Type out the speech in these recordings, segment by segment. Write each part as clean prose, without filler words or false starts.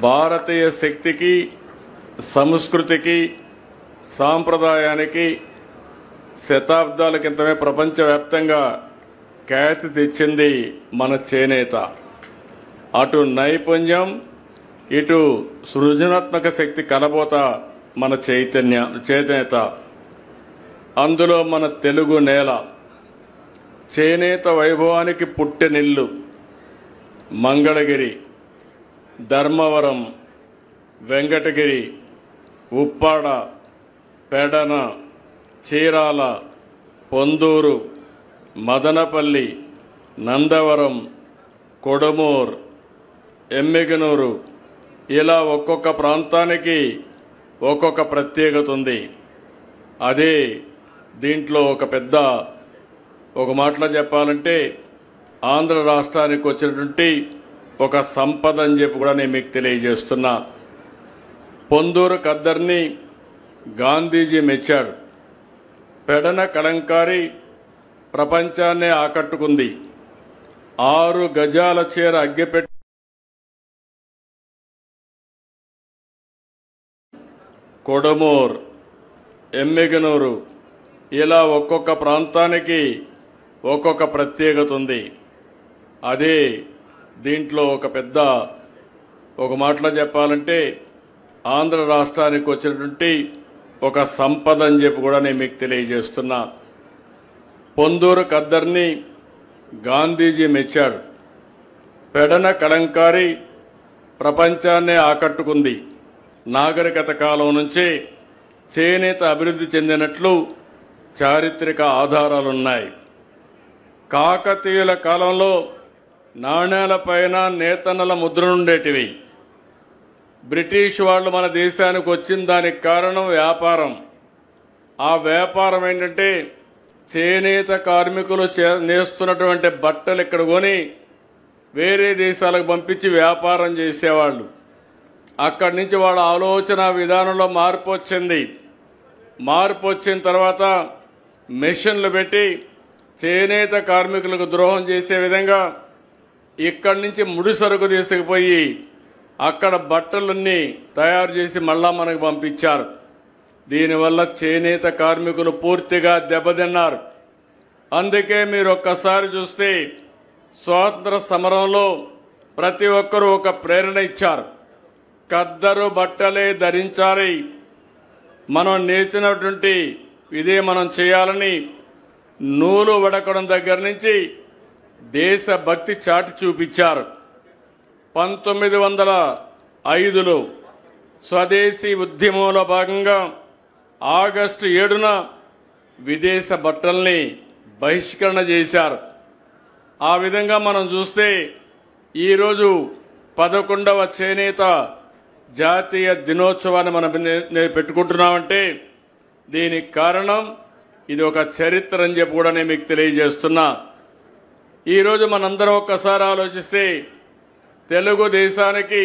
భారతీయ శక్తికి, సంస్కృతికి, సాంప్రదాయానికి శతాబ్దాల క్రితమే ప్రపంచవ్యాప్తంగా ఖ్యాతి తెచ్చింది మన చేనేత. అటు నైపుణ్యం, ఇటు సృజనాత్మక శక్తి కలబోత మన చేనేత. అందులో మన తెలుగు నేల చేనేత వైభవానికి పుట్టినిల్లు. మంగళగిరి, ధర్మవరం, వెంకటగిరి, ఉప్పాడ, పెడన, చీరాల, పొందూరు, మదనపల్లి, నందవరం, కొడమూర్, ఎమ్మిగనూరు, ఇలా ఒక్కొక్క ప్రాంతానికి ఒక్కొక్క ప్రత్యేకత ఉంది. అదే దీంట్లో ఒక మాటలో చెప్పాలంటే ఆంధ్ర రాష్ట్రానికి వచ్చినటువంటి ఒక సంపద అని చెప్పి కూడా నేను మీకు తెలియజేస్తున్నా. పొందూరు ఖద్దర్ని గాంధీజీ మెచ్చాడు. పెడన కలంకారి ప్రపంచాన్నే ఆకట్టుకుంది. 6 గజాల చీర అగ్గిపెట్టి కొడమూర్, ఎమ్మిగనూరు, ఇలా ఒక్కొక్క ప్రాంతానికి ఒక్కొక్క ప్రత్యేకత ఉంది. అదే దీంట్లో ఒక మాటలో చెప్పాలంటే ఆంధ్ర రాష్ట్రానికి వచ్చినటువంటి ఒక సంపద అని చెప్పి కూడా నేను మీకు తెలియజేస్తున్నా. పొందూరు ఖద్దర్ని గాంధీజీ మెచ్చాడు. పెడన కలంకారి ప్రపంచాన్నే ఆకట్టుకుంది. నాగరికత కాలం నుంచి చేనేత అభివృద్ధి చెందినట్లు చారిత్రక ఆధారాలున్నాయి. కాకతీయుల కాలంలో నాణేలపైన నేతన్నల ముద్రలుండేటివి. బ్రిటిష్ వాళ్ళు మన దేశానికి వచ్చిన దానికి కారణం వ్యాపారం. ఆ వ్యాపారం ఏంటంటే చేనేత కార్మికులు నేస్తున్నటువంటి బట్టలు ఇక్కడ కొని వేరే దేశాలకు పంపించి వ్యాపారం చేసేవాళ్ళు. అక్కడి నుంచి వాళ్ళ ఆలోచన విధానంలో మార్పు వచ్చింది. మార్పు వచ్చిన తర్వాత మెషిన్లు పెట్టి చేనేత కార్మికులకు ద్రోహం చేసే విధంగా ఇక్కడి నుంచి ముడి సరుకు తీసుకుపోయి అక్కడ బట్టలన్నీ తయారు చేసి మళ్ళా మనకు పంపించారు. దీనివల్ల చేనేత కార్మికులు పూర్తిగా దెబ్బతిన్నారు. అందుకే మీరు ఒక్కసారి చూస్తే స్వాతంత్ర సమరంలో ప్రతి ఒక్కరూ ఒక ప్రేరణ ఇచ్చారు. ఖద్దరు బట్టలే ధరించాలి, మనం నేర్చినటువంటి ఇదే మనం చేయాలని నూలు వడకడం దగ్గర నుంచి దేశభక్తి చాటి చూపించారు. 1905లో స్వదేశీ ఉద్యమంలో భాగంగా ఆగస్టు 7న విదేశ బట్టల్ని బహిష్కరణ చేశారు. ఆ విధంగా మనం చూస్తే ఈరోజు 11వ చేనేత జాతీయ దినోత్సవాన్ని మనం పెట్టుకుంటున్నామంటే దీనికి కారణం ఇది ఒక చరిత్ర అని చెప్పి కూడా నేను మీకు తెలియజేస్తున్నా. ఈరోజు మనందరం ఒక్కసారి ఆలోచిస్తే తెలుగుదేశానికి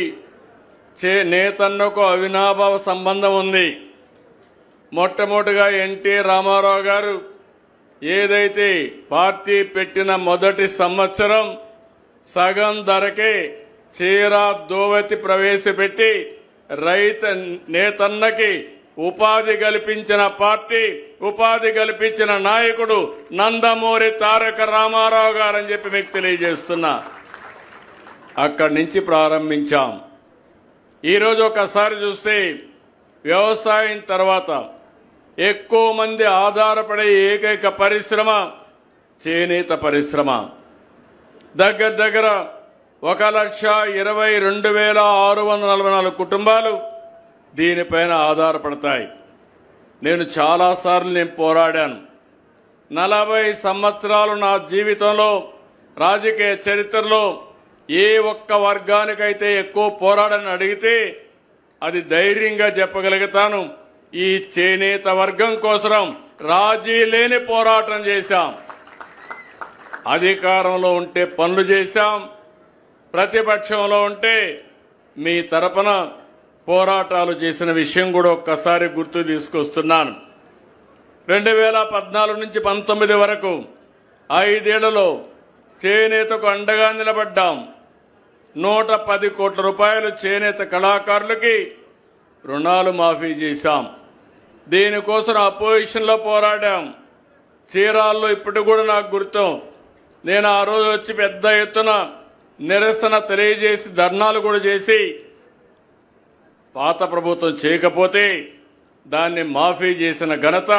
నేతన్నకు అవినాభావ సంబంధం ఉంది. మొట్టమొదటిగా ఎన్టీ రామారావు గారు ఏదైతే పార్టీ పెట్టిన మొదటి సంవత్సరం సగం ధరకే చీర దోవతి ప్రవేశపెట్టి నేతన్నకి ఉపాధి కల్పించిన పార్టీ, ఉపాధి కల్పించిన నాయకుడు నందమూరి తారక రామారావు గారని చెప్పి మీకు తెలియజేస్తున్నా. అక్కడి నుంచి ప్రారంభించాం. ఈరోజు ఒకసారి చూస్తే వ్యవసాయం తర్వాత ఎక్కువ మంది ఆధారపడే ఏకైక పరిశ్రమ చేనేత పరిశ్రమ. దగ్గర 1,22,644 కుటుంబాలు దీనిపైన ఆధారపడతాయి. నేను చాలాసార్లు పోరాడాను. 40 సంవత్సరాలు నా జీవితంలో రాజకీయ చరిత్రలో ఏ ఒక్క వర్గానికైతే ఎక్కువ పోరాడని అడిగితే అది ధైర్యంగా చెప్పగలుగుతాను. ఈ చేనేత వర్గం కోసం రాజీ లేని పోరాటం చేశాం. అధికారంలో ఉంటే పనులు చేశాం, ప్రతిపక్షంలో ఉంటే మీ తరపున పోరాటాలు చేసిన విషయం కూడా ఒక్కసారి గుర్తు తీసుకొస్తున్నాను. 2014 నుంచి 19 వరకు 5 ఏళ్లలో చేనేతకు అండగా నిలబడ్డాం. 110 కోట్ల రూపాయలు చేనేత కళాకారులకి రుణాలు మాఫీ చేశాం. దీనికోసం అపోజిషన్లో పోరాడాం. చీరాల్లో ఇప్పటి కూడా నాకు గుర్తు. నేను ఆ రోజు వచ్చి పెద్ద ఎత్తున నిరసన తెలియజేసి ధర్నాలు కూడా చేసి పాత ప్రభుత్వం చేయకపోతే దాన్ని మాఫీ చేసిన ఘనత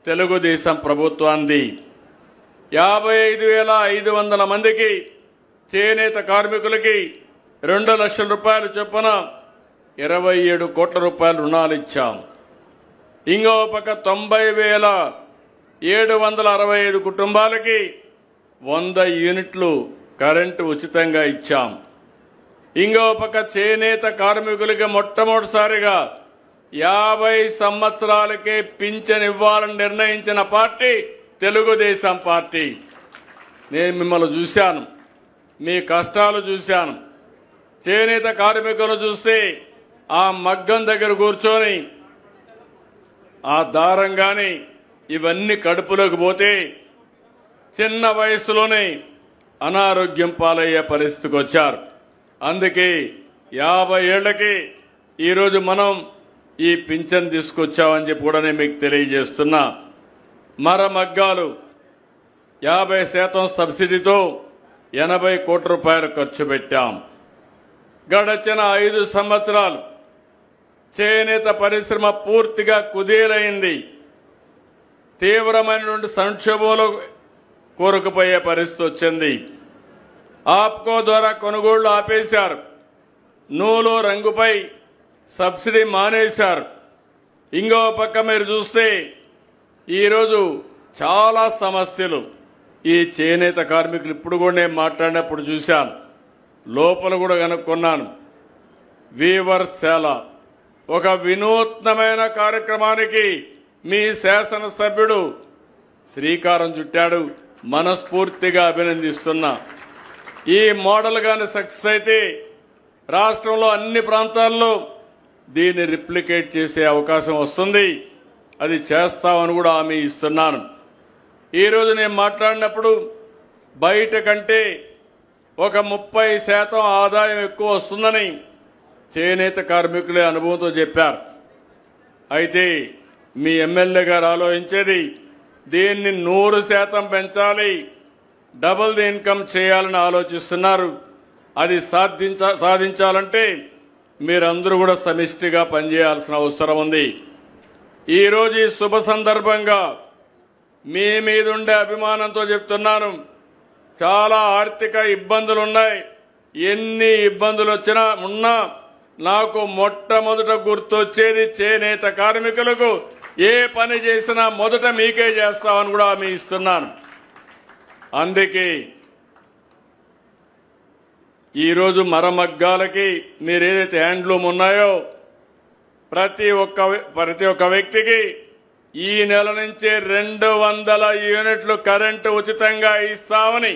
తెలుగుదేశం ప్రభుత్వాన్ని. 55,500 మందికి చేనేత కార్మికులకి 2 లక్షల రూపాయలు చొప్పున 27 కోట్ల రూపాయలు రుణాలు ఇచ్చాం. ఇంకో పక్క 90,765 కుటుంబాలకి 100 యూనిట్లు కరెంటు ఉచితంగా ఇచ్చాం. ఇంకో పక్క చేనేత కార్మికులకి మొట్టమొదటిసారిగా 50 సంవత్సరాలకే పింఛన్ ఇవ్వాలని నిర్ణయించిన పార్టీ తెలుగుదేశం పార్టీ. నేను మిమ్మల్ని చూశాను, మీ కష్టాలు చూశాను. చేనేత కార్మికులు చూస్తే ఆ మగ్గం దగ్గర కూర్చొని ఆ దారం గాని ఇవన్నీ కడుపులోకి పోతే చిన్న వయసులోనే అనారోగ్యం పాలయ్యే పరిస్థితికి వచ్చారు. అందుకే 50 ఏళ్లకి ఈరోజు మనం ఈ పింఛన్ తీసుకొచ్చామని చెప్పి కూడా నేను మీకు తెలియజేస్తున్నా. మరమగ్గాలు 50% సబ్సిడీతో 80 కోట్ల రూపాయలు ఖర్చు పెట్టాం. గడచిన 5 సంవత్సరాలు చేనేత పరిశ్రమ పూర్తిగా కుదేలైంది. తీవ్రమైనటువంటి సంక్షోభంలో కూరుకుపోయే పరిస్థితి వచ్చింది. ఆప్కో ద్వారా కొనుగోళ్లు ఆపేశారు. నూలు రంగుపై సబ్సిడీ మానేశారు. ఇంకో పక్క మీరు చూస్తే ఈరోజు చాలా సమస్యలు ఈ చేనేత కార్మికులు. ఇప్పుడు కూడా నేను మాట్లాడినప్పుడు చూశాను, లోపల కూడా కనుక్కున్నాను. వీవర్శాల ఒక వినూత్నమైన కార్యక్రమానికి మీ శాసనసభ్యుడు శ్రీకారం చుట్టాడు. మనస్ఫూర్తిగా అభినందిస్తున్నా. ఈ మోడల్ గాని సక్సెస్ అయితే రాష్ట్రంలో అన్ని ప్రాంతాల్లో దీన్ని రిప్లికేట్ చేసే అవకాశం వస్తుంది. అది చేస్తామని కూడా హామీ ఇస్తున్నాను. ఈరోజు నేను మాట్లాడినప్పుడు బయట కంటే ఒక 30% ఆదాయం ఎక్కువ వస్తుందని చేనేత కార్మికులే అనుభవంతో చెప్పారు. అయితే మీ ఎమ్మెల్యే గారు ఆలోచించేది దీన్ని 100% పెంచాలి, డబుల్ ది ఇన్కమ్ చేయాలని ఆలోచిస్తున్నారు. అది సాధించాలంటే మీరందరూ కూడా సమిష్టిగా పనిచేయాల్సిన అవసరం ఉంది. ఈరోజు ఈ శుభ సందర్భంగా మీ మీద ఉండే అభిమానంతో చెప్తున్నాను. చాలా ఆర్థిక ఇబ్బందులు ఉన్నాయి. ఎన్ని ఇబ్బందులు ఉన్నా నాకు మొట్టమొదట గుర్తొచ్చేది చేనేత కార్మికులకు ఏ పని చేసినా మొదట మీకే చేస్తామని కూడా హామీ ఇస్తున్నాను. అందుకే ఈరోజు మరమగ్గాలకి మీరు ఏదైతే హ్యాండ్లూమ్ ఉన్నాయో ప్రతి ఒక్క వ్యక్తికి ఈ నెల నుంచి 200 యూనిట్లు కరెంటు ఉచితంగా ఇస్తామని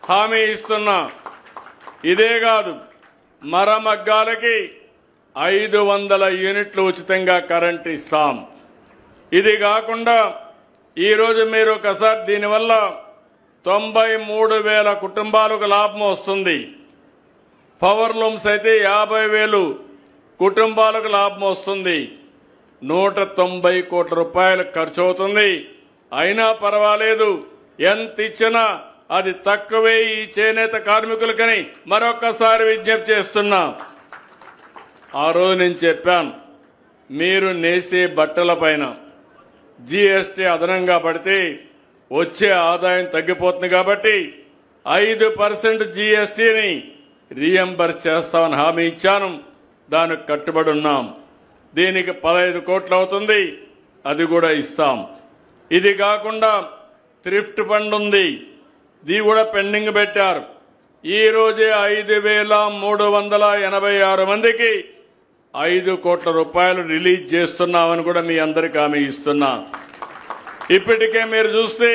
హామీ ఇస్తున్నా. ఇదే కాదు, మరమగ్గాలకి 500 యూనిట్లు ఉచితంగా కరెంటు ఇస్తాం. ఇది కాకుండా ఈరోజు మీరు ఒకసారి దీనివల్ల 93,000 కుటుంబాలకు లాభం వస్తుంది. పవర్ లూమ్స్ అయితే 50,000 కుటుంబాలకు లాభం వస్తుంది. 190 కోట్ల రూపాయలు ఖర్చు అవుతుంది. అయినా పర్వాలేదు, ఎంత ఇచ్చినా అది తక్కువే ఈ చేనేత కార్మికులకని మరొకసారి విజ్ఞప్తి చేస్తున్నా. ఆ రోజు నేను చెప్పాను, మీరు నేసే బట్టల పైన జీఎస్టీ అదనంగా పడితే వచ్చే ఆదాయం తగ్గిపోతుంది కాబట్టి 5% జీఎస్టీని రీఎంబర్స్ చేస్తామని హామీ ఇచ్చాను. దానికి కట్టుబడి ఉన్నాం. దీనికి 15 కోట్లు అవుతుంది, అది కూడా ఇస్తాం. ఇది కాకుండా థ్రిఫ్ట్ ఫండ్ ఉంది, ఇది కూడా పెండింగ్ పెట్టారు. ఈ రోజే 5,386 మందికి 5 కోట్ల రూపాయలు రిలీజ్ చేస్తున్నామని కూడా మీ అందరికీ హామీ ఇస్తున్నా. ఇప్పటికే మీరు చూస్తే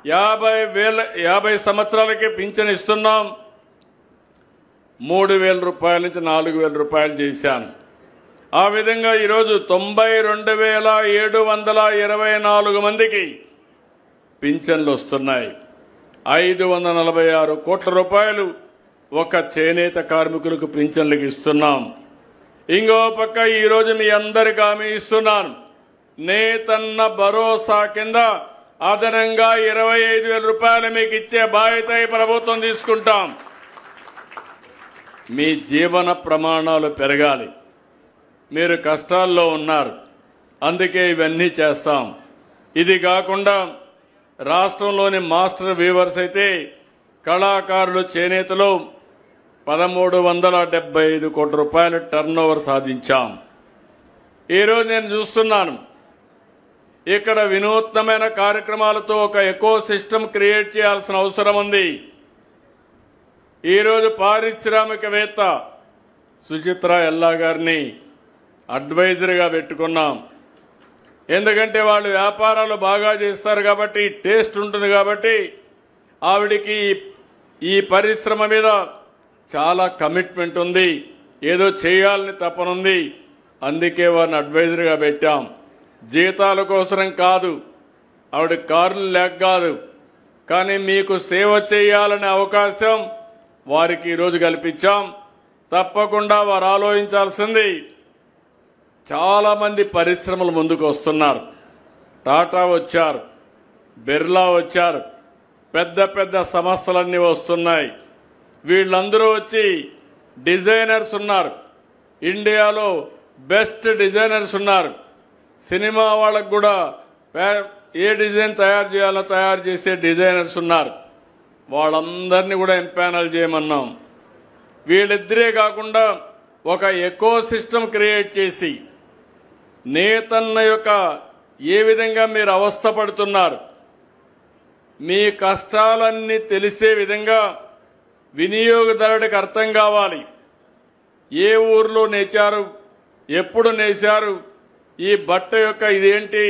50 సంవత్సరాలకే పింఛన్ ఇస్తున్నాం. 3,000 రూపాయల నుంచి 4,000 రూపాయలు చేశాను. ఆ విధంగా ఈరోజు 92,724 మందికి పింఛన్లు వస్తున్నాయి. 546 కోట్ల రూపాయలు ఒక చేనేత కార్మికులకు పింఛన్లకు ఇస్తున్నాం. ఇంకో పక్క ఈరోజు మీ అందరికి హామీ ఇస్తున్నాను, నేతన్న భరోసా కింద అదనంగా 25,000 రూపాయలు మీకు ఇచ్చే బాధ్యత ఈ ప్రభుత్వం తీసుకుంటాం. మీ జీవన ప్రమాణాలు పెరగాలి. మీరు కష్టాల్లో ఉన్నారు, అందుకే ఇవన్నీ చేస్తాం. ఇది కాకుండా రాష్ట్రంలోని మాస్టర్ వీవర్స్ అయితే కళాకారులు చేనేతలో 1,375 కోట్ల రూపాయల టర్నోవర్ సాధించాం. ఈరోజు నేను చూస్తున్నాను, ఇక్కడ వినూత్నమైన కార్యక్రమాలతో ఒక ఎకో సిస్టమ్ క్రియేట్ చేయాల్సిన అవసరం ఉంది. ఈరోజు పారిశ్రామికవేత్త సుచిత్ర ఎల్లా గారిని అడ్వైజర్గా పెట్టుకున్నాం. ఎందుకంటే వాళ్ళు వ్యాపారాలు బాగా చేస్తారు కాబట్టి, టేస్ట్ ఉంటుంది కాబట్టి ఆవిడికి ఈ పరిశ్రమ మీద చాలా కమిట్మెంట్ ఉంది, ఏదో చేయాలని తపనుంది. అందుకే వారిని అడ్వైజర్గా పెట్టాం. జీతాల కోసం కాదు, ఆవిడ కార్లు లేక కాదు, కానీ మీకు సేవ చేయాలనే అవకాశం వారికి ఈరోజు కల్పించాం. తప్పకుండా వారు ఆలోచించాల్సింది, చాలా మంది పరిశ్రమలు ముందుకు వస్తున్నారు. టాటా వచ్చారు, బిర్లా వచ్చారు, పెద్ద పెద్ద సంస్థలన్నీ వస్తున్నాయి. వీళ్ళందరూ వచ్చి డిజైనర్స్ ఉన్నారు, ఇండియాలో బెస్ట్ డిజైనర్స్ ఉన్నారు. సినిమా వాళ్ళకు కూడా ఏ డిజైన్ తయారు చేయాలో తయారు చేసే డిజైనర్స్ ఉన్నారు. వాళ్ళందరినీ కూడా ఎంపానల్ చేయమన్నాం. వీళ్ళిద్దరే కాకుండా ఒక ఎకో సిస్టమ్ క్రియేట్ చేసి నేతన్న యొక్క ఏ విధంగా మీరు అవస్థపడుతున్నారు, మీ కష్టాలన్నీ తెలిసే విధంగా వినియోగదారుడికి అర్థం కావాలి. ఏ ఊర్లో నేచారు, ఎప్పుడు నేశారు, ఈ బట్ట యొక్క ఇదేంటి,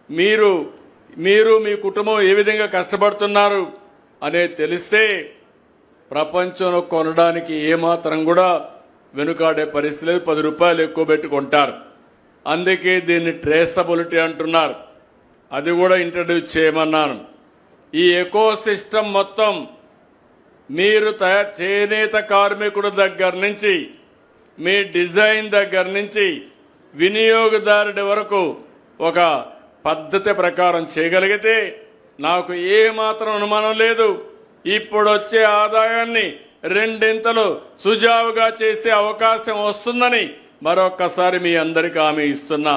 మీరు మీ కుటుంబం ఏ విధంగా కష్టపడుతున్నారు అనేది తెలిస్తే ప్రపంచంలో కొనడానికి ఏమాత్రం కూడా వెనుకాడే పరిస్థితి లేదు. 10 రూపాయలు ఎక్కువ పెట్టుకుంటారు. అందుకే దీన్ని ట్రేసబిలిటీ అంటున్నారు. అది కూడా ఇంట్రడ్యూస్ చేయమన్నాను. ఈ ఎకో సిస్టమ్ మొత్తం మీరు చేనేత కార్మికుడు దగ్గర నుంచి, మీ డిజైన్ దగ్గర నుంచి వినియోగదారుడి వరకు ఒక పద్ధతి ప్రకారం చేయగలిగితే నాకు ఏమాత్రం అనుమానం లేదు, ఇప్పుడు వచ్చే ఆదాయాన్ని 2 సుజావుగా చేసే అవకాశం వస్తుందని మరొక్కసారి మీ అందరికీ హామీ ఇస్తున్నా.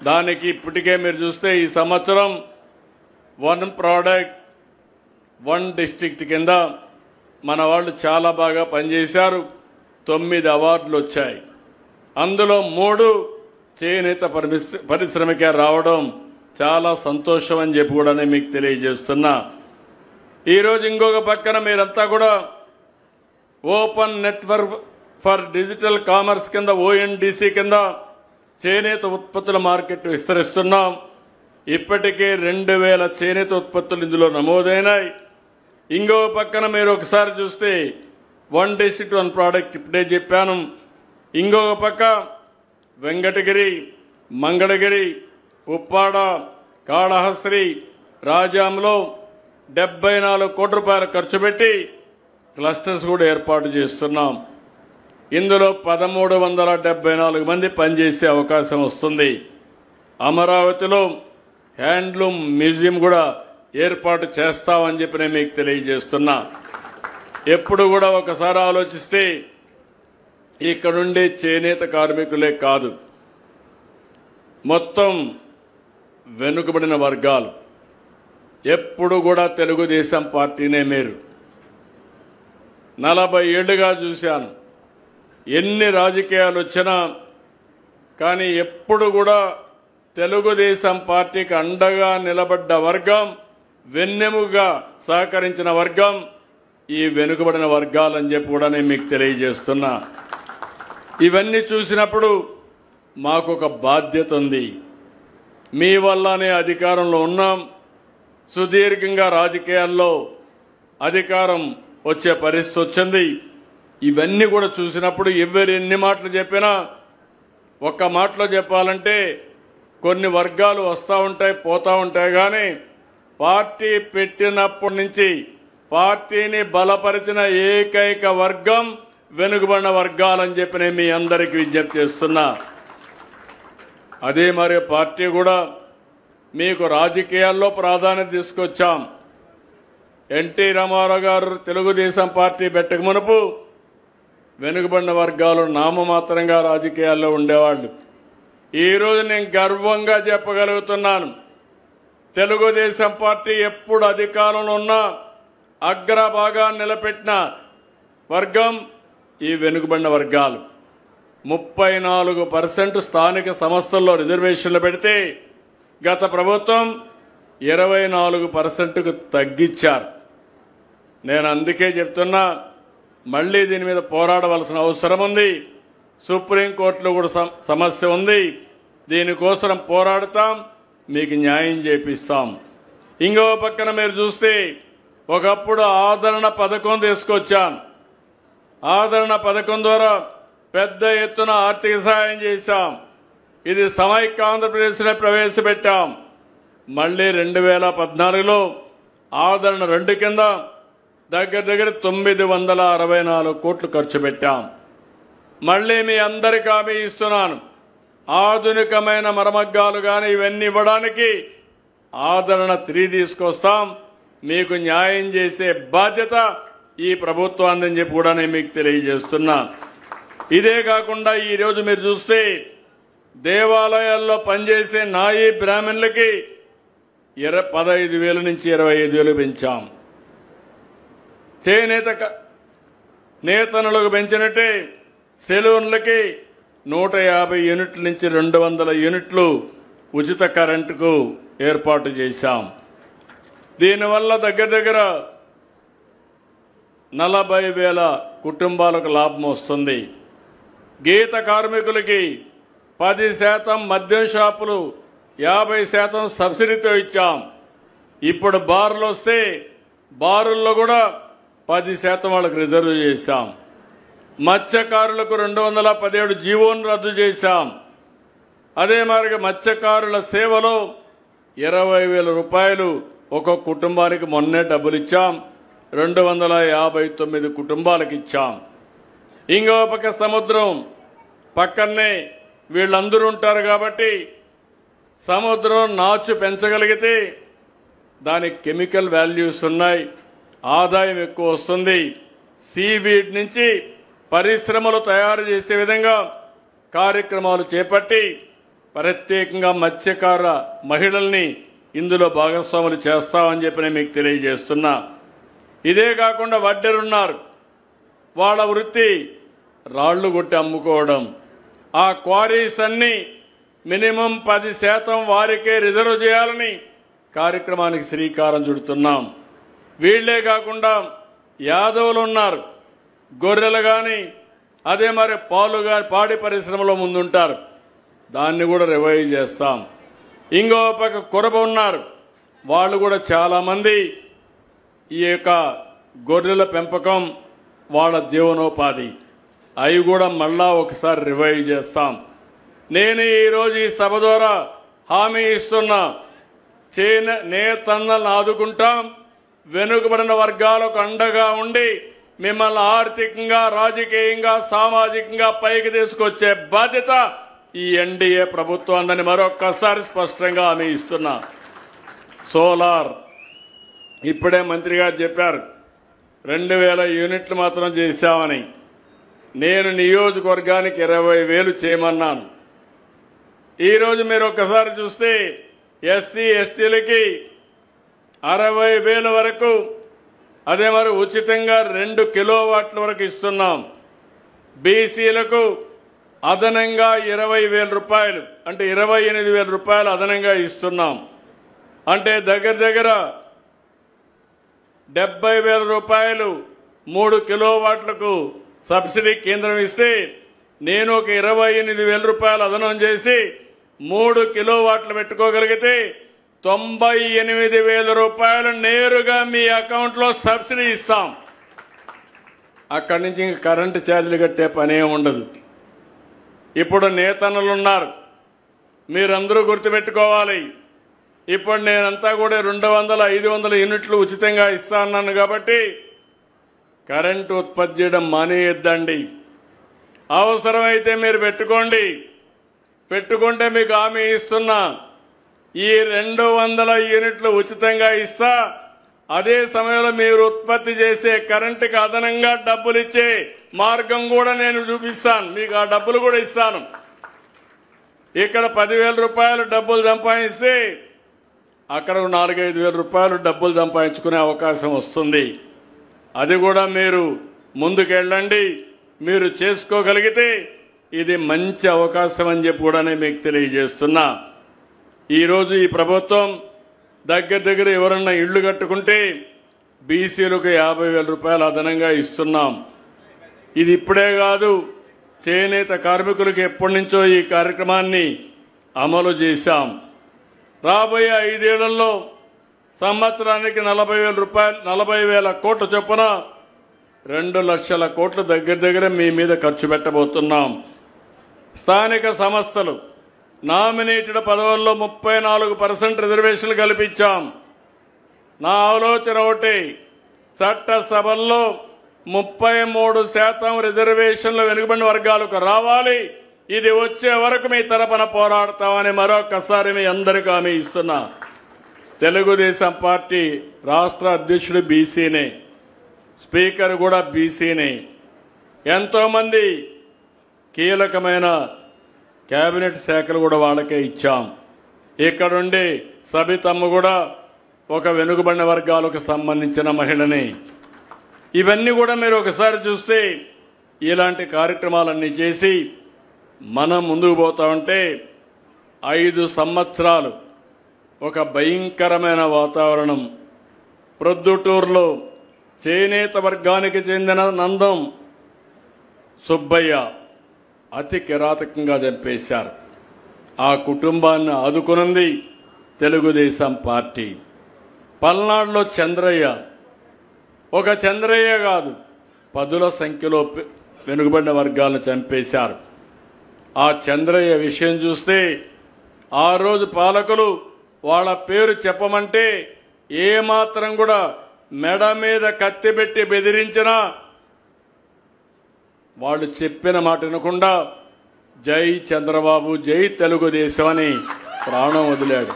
దానికి ఇప్పటికే మీరు చూస్తే ఈ సంవత్సరం 1 ప్రోడక్ట్ 1 డిస్ట్రిక్ట్ కింద మన వాళ్ళు చాలా బాగా పనిచేశారు. 9 అవార్డులు వచ్చాయి. అందులో 3 చేనేత పరిశ్రమకే రావడం చాలా సంతోషం అని చెప్పి కూడా మీకు తెలియజేస్తున్నా. ఈరోజు ఇంకొక పక్కన మీరంతా కూడా open network for digital commerce కింద ONDC కింద చేనేత ఉత్పత్తుల మార్కెట్ విస్తరిస్తున్నాం. ఇప్పటికే 2,000 చేనేత ఉత్పత్తులు ఇందులో నమోదైనాయి. ఇంకో పక్కన మీరు ఒకసారి చూస్తే 1 డిస్ట్రిక్ట్ 1 ప్రోడక్ట్ ఇప్పుడే చెప్పాను. ఇంకొక పక్క వెంకటగిరి, మంగళగిరి, ఉప్పాడ, కాళహస్త్రి, రాజాంలో 74 కోట్ల రూపాయలు ఖర్చు పెట్టి క్లస్టర్స్ కూడా ఏర్పాటు చేస్తున్నాం. ఇందులో 1,374 మంది పనిచేసే అవకాశం వస్తుంది. అమరావతిలో హ్యాండ్లూమ్ మ్యూజియం కూడా ఏర్పాటు చేస్తామని చెప్పి నేను మీకు తెలియజేస్తున్నా. ఎప్పుడు కూడా ఒకసారి ఆలోచిస్తే ఇక్కడుండే చేనేత కార్మికులే కాదు, మొత్తం వెనుకబడిన వర్గాలు ఎప్పుడు కూడా తెలుగుదేశం పార్టీనే. మీరు 40 ఏళ్లుగా చూశాను, ఎన్ని రాజకీయాలు వచ్చినా కానీ ఎప్పుడు కూడా తెలుగుదేశం పార్టీకి అండగా నిలబడ్డ వర్గం, వెన్నెముగా సహకరించిన వర్గం ఈ వెనుకబడిన వర్గాలని చెప్పి కూడా నేను మీకు తెలియజేస్తున్నా. ఇవన్నీ చూసినప్పుడు మాకు ఒక బాధ్యత ఉంది. మీ వల్లనే అధికారంలో ఉన్నాం. సుదీర్ఘంగా రాజకీయాల్లో అధికారం వచ్చే పరిస్థితి వచ్చింది. ఇవన్నీ కూడా చూసినప్పుడు ఎవరు ఎన్ని మాటలు చెప్పినా, ఒక్క మాటలో చెప్పాలంటే కొన్ని వర్గాలు వస్తూ ఉంటాయి, పోతూ ఉంటాయి. కానీ పార్టీ పెట్టినప్పటి నుంచి పార్టీని బలపరిచిన ఏకైక వర్గం వెనుకబడిన వర్గాలని చెప్పి నేను మీ అందరికీ విజ్ఞప్తి చేస్తున్నా. అదే మరి పార్టీ కూడా మీకు రాజకీయాల్లో ప్రాధాన్యత తీసుకొచ్చాం. ఎన్టీ రామారావు గారు తెలుగుదేశం పార్టీ పెట్టక మునుపు వెనుకబడిన వర్గాలు నామమాత్రంగా రాజకీయాల్లో ఉండేవాళ్ళు. ఈరోజు నేను గర్వంగా చెప్పగలుగుతున్నాను, తెలుగుదేశం పార్టీ ఎప్పుడు అధికారంలో ఉన్నా అగ్రభాగాన్ని నిలబెట్టిన వర్గం ఈ వెనుకబడిన వర్గాలు. 34% స్థానిక సంస్థల్లో రిజర్వేషన్లు పెడితే గత ప్రభుత్వం 24%కు తగ్గించారు. నేను అందుకే చెప్తున్నా, మళ్లీ దీని మీద పోరాడవలసిన అవసరం ఉంది. సుప్రీంకోర్టులో కూడా సమస్య ఉంది. దీనికోసం పోరాడతాం, మీకు న్యాయం చేపిస్తాం. ఇంకో పక్కన మీరు చూస్తే ఒకప్పుడు ఆదరణ పథకం తీసుకొచ్చాం. ఆదరణ పథకం ద్వారా పెద్ద ఎత్తున ఆర్థిక సహాయం చేశాం. ఇది సమైక్య ఆంధ్రప్రదేశ్లో ప్రవేశపెట్టాం. మళ్లీ 2014లో ఆదరణ 2 కింద దగ్గర 964 కోట్లు ఖర్చు పెట్టాం. మళ్లీ మీ అందరికీ హామీ ఇస్తున్నాను, ఆధునికమైన మరమగ్గాలు కానీ ఇవన్నీ ఇవ్వడానికి ఆదరణ 3 తీసుకొస్తాం. మీకు న్యాయం చేసే బాధ్యత ఈ ప్రభుత్వాన్ని చెప్పి కూడా నేను మీకు తెలియజేస్తున్నా. ఇదే కాకుండా ఈరోజు మీరు చూస్తే దేవాలయాల్లో పనిచేసే నాయీ బ్రాహ్మణులకి 15,000 నుంచి 25,000 పెంచాం. చేనేత నేతనులకు పెంచినట్టే సెలూన్లకి 150 యూనిట్ల నుంచి 200 యూనిట్లు ఉచిత కరెంటుకు ఏర్పాటు చేశాం. దీనివల్ల దగ్గర 40,000 కుటుంబాలకు లాభం వస్తుంది. గీత కార్మికులకి 10% మద్యం షాపులు 50% సబ్సిడీతో ఇచ్చాం. ఇప్పుడు బార్లు వస్తే బారుల్లో కూడా 10% వాళ్ళకు రిజర్వ్ చేశాం. మత్స్యకారులకు 217 జీవోను రద్దు చేశాం. అదే మరి మత్స్యకారుల సేవలో 20,000 రూపాయలు ఒక్కొక్క కుటుంబానికి మొన్నే డబ్బులు ఇచ్చాం. 259 కుటుంబాలకు ఇచ్చాం. ఇంకో పక్క సముద్రం పక్కనే వీళ్ళందరూ ఉంటారు కాబట్టి సముద్రం నాచు పెంచగలిగితే దానికి కెమికల్ వాల్యూస్ ఉన్నాయి, ఆదాయం ఎక్కువ వస్తుంది. సీవీడ్ నుంచి పరిశ్రమలు తయారు చేసే విధంగా కార్యక్రమాలు చేపట్టి ప్రత్యేకంగా మత్స్యకార మహిళల్ని ఇందులో భాగస్వాములు చేస్తామని చెప్పి నేను మీకు తెలియజేస్తున్నా. ఇదే కాకుండా వడ్డెరున్నారు, వాళ్ళ వృత్తి రాళ్లు కొట్టి అమ్ముకోవడం. ఆ క్వారీస్ అన్ని మినిమం 10% వారికే రిజర్వ్ చేయాలని కార్యక్రమానికి శ్రీకారం చుడుతున్నాం. వీళ్లే కాకుండా యాదవులు ఉన్నారు, గొర్రెలు కానీ అదే మరి పాలు కానీ పాడి పరిశ్రమలో ముందుంటారు, దాన్ని కూడా రివైవ్ చేస్తాం. ఇంకో పక్క కొరబ ఉన్నారు, వాళ్ళు కూడా చాలామంది ఈ యొక్క గొర్రెల పెంపకం వాళ్ళ జీవనోపాధి, అవి కూడా మళ్ళా ఒకసారి రివైవ్ చేస్తాం. నేను ఈరోజు ఈ సభ ద్వారా హామీ ఇస్తున్నా, నేతన్నలను ఆదుకుంటాం, వెనుకబడిన వర్గాలకు అండగా ఉండి మిమ్మల్ని ఆర్థికంగా రాజకీయంగా సామాజికంగా పైకి తీసుకొచ్చే బాధ్యత ఈ ఎన్డీఏ ప్రభుత్వాన్ని మరొక్కసారి స్పష్టంగా హామీ ఇస్తున్నా. సోలార్ ఇప్పుడే మంత్రి గారు చెప్పారు 2,000 యూనిట్లు మాత్రం చేశామని. నేను నియోజకవర్గానికి 20,000 చేయమన్నాను. ఈరోజు మీరు ఒక్కసారి చూస్తే ఎస్సీ ఎస్టీలకి 60,000 వరకు, అదే మరి ఉచితంగా 2 కిలోవాట్ల వరకు ఇస్తున్నాం. బీసీలకు అదనంగా 20,000 రూపాయలు అంటే 28,000 రూపాయలు అదనంగా ఇస్తున్నాం. అంటే దగ్గర 70,000 రూపాయలు 3 కిలోవాట్లకు సబ్సిడీ కేంద్రం ఇస్తే నేను ఒక 28,000 రూపాయలు అదనం చేసి 3 కిలోవాట్లు పెట్టుకోగలిగితే 98,000 రూపాయలు నేరుగా మీ అకౌంట్లో సబ్సిడీ ఇస్తాం. అక్కడి నుంచి ఇంక కరెంటు ఛార్జీలు కట్టే పనే ఉండదు. ఇప్పుడు నేతన్నలు ఉన్నారు, మీరందరూ గుర్తుపెట్టుకోవాలి, ఇప్పుడు నేనంతా కూడా 200, 500 యూనిట్లు ఉచితంగా ఇస్తా అన్నాను కాబట్టి కరెంటు ఉత్పత్తి చేయడం మానేయొద్దండి. అవసరమైతే మీరు పెట్టుకుంటే మీకు హామీ ఇస్తున్నా, ఈ 200 యూనిట్లు ఉచితంగా ఇస్తా. అదే సమయంలో మీరు ఉత్పత్తి చేసే కరెంటుకి అదనంగా డబ్బులు ఇచ్చే మార్గం కూడా నేను చూపిస్తాను, మీకు ఆ డబ్బులు కూడా ఇస్తాను. ఇక్కడ 10,000 రూపాయలు డబ్బులు సంపాదిస్తే అక్కడ 4-5 వేల రూపాయలు డబ్బులు సంపాదించుకునే అవకాశం వస్తుంది. అది కూడా మీరు ముందుకెళ్ళండి. మీరు చేసుకోగలిగితే ఇది మంచి అవకాశం అని చెప్పి కూడా నేను మీకు తెలియజేస్తున్నా. ఈరోజు ఈ ప్రభుత్వం దగ్గర ఎవరన్నా ఇళ్లు కట్టుకుంటే బీసీలకు 50,000 రూపాయలు అదనంగా ఇస్తున్నాం. ఇది ఇప్పుడే కాదు, చేనేత కార్మికులకు ఎప్పటి నుంచో ఈ కార్యక్రమాన్ని అమలు చేశాం. రాబోయే 5 ఏళ్లలో సంవత్సరానికి 40,000 రూపాయలు 40,000 కోట్ల చొప్పున 2 లక్షల కోట్లు దగ్గర మీ మీద ఖర్చు పెట్టబోతున్నాం. స్థానిక సంస్థలు నామినేటెడ్ పదవుల్లో 34% రిజర్వేషన్లు కల్పించాం. నా ఆలోచన ఒకటి, చట్టసభల్లో 33% రిజర్వేషన్లు వెనుకబడిన వర్గాలకు రావాలి. ఇది వచ్చే వరకు మీ తరపున పోరాడతామని మరొకసారి మీ అందరికీ హామీ ఇస్తున్నా. తెలుగుదేశం పార్టీ రాష్ట్ర అధ్యక్షుడు బీసీనే, స్పీకర్ కూడా బీసీనే. ఎంతో మంది కీలకమైన కేబినెట్ శాఖలు కూడా వాళ్ళకే ఇచ్చాం. ఇక్కడుండి సబితమ్మ కూడా ఒక వెనుకబడిన వర్గాలకు సంబంధించిన మహిళని. ఇవన్నీ కూడా మీరు ఒకసారి చూస్తే ఇలాంటి కార్యక్రమాలన్నీ చేసి మనం ముందుకు పోతా ఉంటే 5 సంవత్సరాలు ఒక భయంకరమైన వాతావరణం. ప్రొద్దుటూరులో చేనేత వర్గానికి చెందిన నందం సుబ్బయ్య అతి కిరాతకంగా చంపేశారు. ఆ కుటుంబాన్ని ఆదుకున్నది తెలుగుదేశం పార్టీ. పల్నాడులో చంద్రయ్య, ఒక చంద్రయ్య కాదు 10ల సంఖ్యలో వెనుకబడిన వర్గాలను చంపేశారు. ఆ చంద్రయ్య విషయం చూస్తే ఆ రోజు పాలకులు వాళ్ళ పేరు చెప్పమంటే ఏమాత్రం కూడా మెడ మీద కత్తి పెట్టి బెదిరించినా వాళ్ళు చెప్పిన మాట వినకుండా జై చంద్రబాబు, జై తెలుగుదేశం అని ప్రాణం వదిలాడు.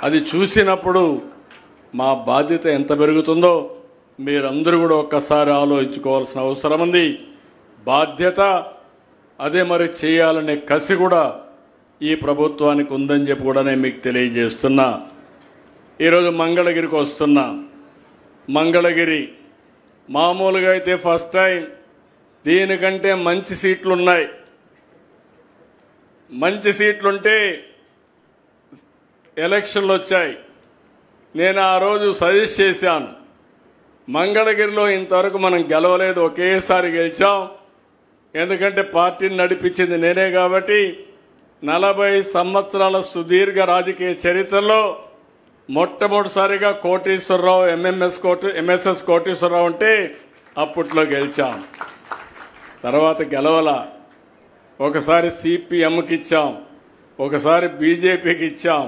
అది చూసినప్పుడు మా బాధ్యత ఎంత పెరుగుతుందో మీరందరూ కూడా ఒక్కసారి ఆలోచించుకోవాల్సిన అవసరం ఉంది. బాధ్యత అదే మరి చేయాలనే కసి కూడా ఈ ప్రభుత్వానికి ఉందని చెప్పి కూడా నేను మీకు తెలియజేస్తున్నా. ఈరోజు మంగళగిరికి వస్తున్నా. మంగళగిరి మామూలుగా అయితే ఫస్ట్ టైం, దీనికంటే మంచి సీట్లున్నాయి. మంచి సీట్లుంటే ఎలక్షన్లు వచ్చాయి. నేను ఆ రోజు సజెస్ట్ చేశాను, మంగళగిరిలో ఇంతవరకు మనం గెలవలేదు, ఒకేసారి గెలిచాం. ఎందుకంటే పార్టీని నడిపించింది నేనే కాబట్టి 40 సంవత్సరాల సుదీర్ఘ రాజకీయ చరిత్రలో మొట్టమొదటిసారిగా కోటేశ్వరరావు ఎంఎస్ఎస్ కోటేశ్వరరావు ఉంటే అప్పట్లో గెలిచాం. తర్వాత గెలవల. ఒకసారి సిపిఎంకి ఇచ్చాం, ఒకసారి బీజేపీకి ఇచ్చాం.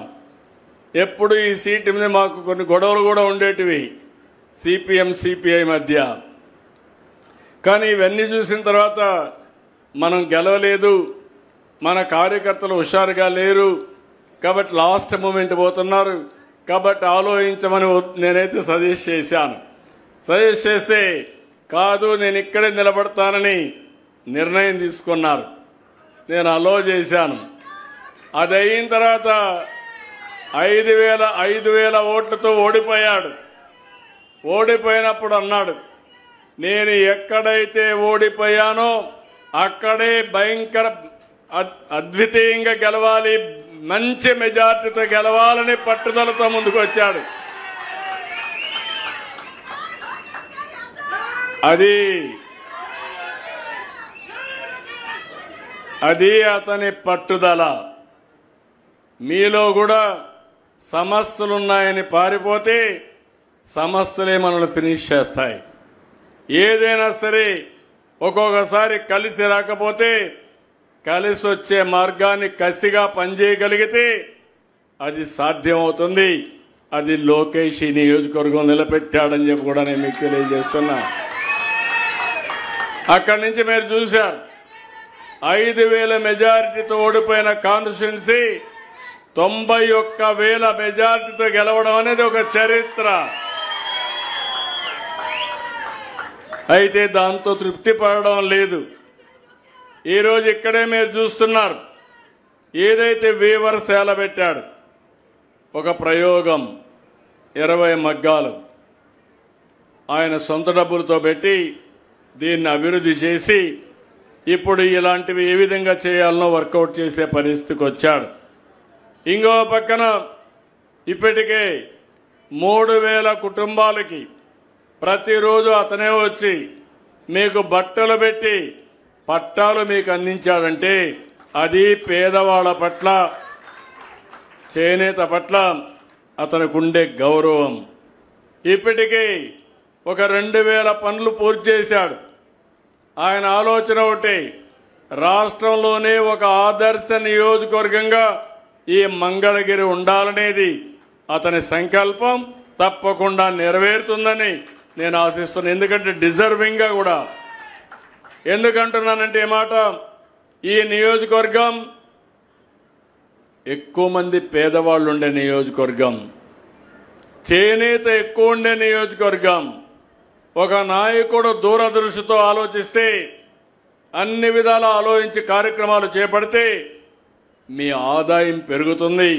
ఎప్పుడు ఈ సీటు మీద మాకు కొన్ని గొడవలు కూడా ఉండేటివి సిపిఎం సిపిఐ మధ్య. కానీ ఇవన్నీ చూసిన తర్వాత మనం గెలవలేదు, మన కార్యకర్తలు హుషారుగా లేరు కాబట్టి లాస్ట్ మూమెంట్ పోతున్నారు కాబట్టి ఆలోచించమని నేనైతే సజెస్ట్ చేశాను. సజెస్ట్ చేస్తే కాదు నేను ఇక్కడే నిలబడతానని నిర్ణయం తీసుకున్నారు. నేను అలో చేశాను. అది అయిన తర్వాత 5,000 ఓట్లతో ఓడిపోయాడు. ఓడిపోయినప్పుడు అన్నాడు, నేను ఎక్కడైతే ఓడిపోయానో అక్కడే భయంకర అద్వితీయంగా గెలవాలి, మంచి మెజార్టీతో గెలవాలని పట్టుదలతో ముందుకు వచ్చాడు. అది అతని పట్టుదల. మీలో కూడా సమస్యలున్నాయని పారిపోతే సమస్యలే మనల్ని ఫినిష్ చేస్తాయి. ఏదైనా సరే ఒక్కొక్కసారి కలిసి రాకపోతే కలిసి వచ్చే మార్గాన్ని కసిగా పనిచేయగలిగితే అది సాధ్యమవుతుంది. అది లోకేష్ ఈ నియోజకవర్గం నిలబెట్టాడని చెప్పి కూడా నేను మీకు తెలియజేస్తున్నా. అక్కడి నుంచి మీరు చూశారు 5,000 మెజారిటీతో ఓడిపోయిన కాన్స్టిట్యున్సీ 91,000 మెజారిటీతో గెలవడం అనేది ఒక చరిత్ర. అయితే దాంతో తృప్తి పడడం లేదు. ఈరోజు ఇక్కడే మీరు చూస్తున్నారు, ఏదైతే వీవర్ సేల పెట్టాడు, ఒక ప్రయోగం 20 మగ్గాలు ఆయన సొంత డబ్బులతో పెట్టి దీన్ని అభివృద్ధి చేసి ఇప్పుడు ఇలాంటివి ఏ విధంగా చేయాలనో వర్కౌట్ చేసే పరిస్థితికి వచ్చాడు. ఇంకో పక్కన ఇప్పటికే 3,000 కుటుంబాలకి ప్రతిరోజు అతనే వచ్చి మీకు బట్టలు పెట్టి పట్టాలు మీకు అందించాడంటే అది పేదవాళ్ల పట్ల, చేనేత పట్ల అతనికి ఉండే గౌరవం. ఇప్పటికీ ఒక 2,000 పనులు పూర్తి చేశాడు. ఆయన ఆలోచన ఒకటి, రాష్ట్రంలోనే ఒక ఆదర్శ నియోజకవర్గంగా ఈ మంగళగిరి ఉండాలనేది అతని సంకల్పం. తప్పకుండా నెరవేరుతుందని నేను ఆశిస్తున్నాను. ఎందుకంటే డిజర్వింగ్గా కూడా. ఎందుకంటున్నానంటే ఈ మాట, ఈ నియోజకవర్గం ఎక్కువ మంది పేదవాళ్ళు ఉండే నియోజకవర్గం, చేనేత ఎక్కువ ఉండే నియోజకవర్గం. ఒక నాయకుడు దూరదృష్టితో ఆలోచిస్తే, అన్ని విధాలా ఆలోచించి కార్యక్రమాలు చేపడితే మీ ఆదాయం పెరుగుతుంది,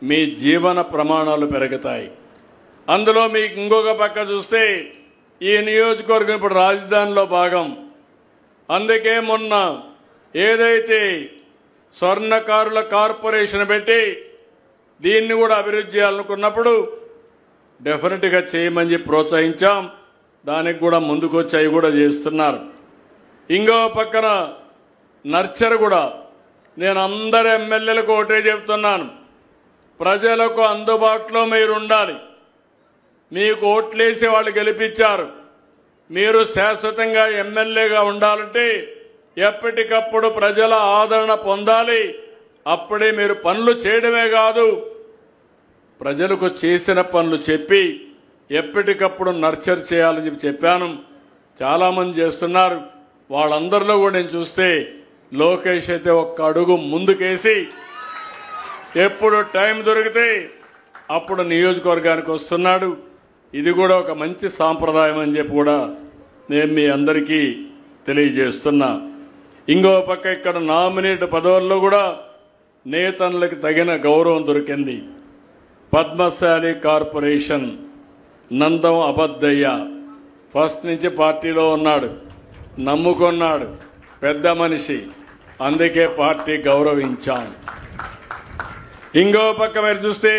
మీ జీవన ప్రమాణాలు పెరుగుతాయి. అందులో మీకు ఇంకొక పక్క చూస్తే ఈ నియోజకవర్గం ఇప్పుడు రాజధానిలో భాగం. అందుకే మొన్న ఏదైతే స్వర్ణకారుల కార్పొరేషన్ పెట్టి దీన్ని కూడా అభివృద్ధి చేయాలనుకున్నప్పుడు డెఫినెట్గా చేయమని చెప్పి ప్రోత్సహించాం. దానికి కూడా ముందుకొచ్చి అవి కూడా చేస్తున్నారు. ఇంకో పక్కన నర్చర్ కూడా నేను అందరు ఎమ్మెల్యేలకు ఒకటే చెప్తున్నాను, ప్రజలకు అందుబాటులో మీరు ఉండాలి. మీకు ఓట్లేసి వాళ్ళు గెలిపించారు, మీరు శాశ్వతంగా ఎమ్మెల్యేగా ఉండాలంటే ఎప్పటికప్పుడు ప్రజల ఆదరణ పొందాలి. అప్పుడే మీరు పనులు చేయడమే కాదు, ప్రజలకు చేసిన పనులు చెప్పి ఎప్పటికప్పుడు నర్చర్ చేయాలని చెప్పాను. చాలామంది చేస్తున్నారు. వాళ్ళందరిలో కూడా నేను చూస్తే లోకేష్ అయితే ఒక్క అడుగు ముందుకేసి ఎప్పుడు టైం దొరికితే అప్పుడు నియోజకవర్గానికి వస్తున్నాడు. ఇది కూడా ఒక మంచి సాంప్రదాయం అని చెప్పి కూడా నేను మీ అందరికీ తెలియజేస్తున్నా. ఇంకో పక్క ఇక్కడ నామినేట్ పదవుల్లో కూడా నేతలకు తగిన గౌరవం దొరికింది. పద్మశాలి కార్పొరేషన్ నందం అబద్దయ్య ఫస్ట్ నుంచి పార్టీలో ఉన్నాడు, నమ్ముకున్నాడు, పెద్ద మనిషి, అందుకే పార్టీ గౌరవించాం. ఇంకో పక్క మీరు చూస్తే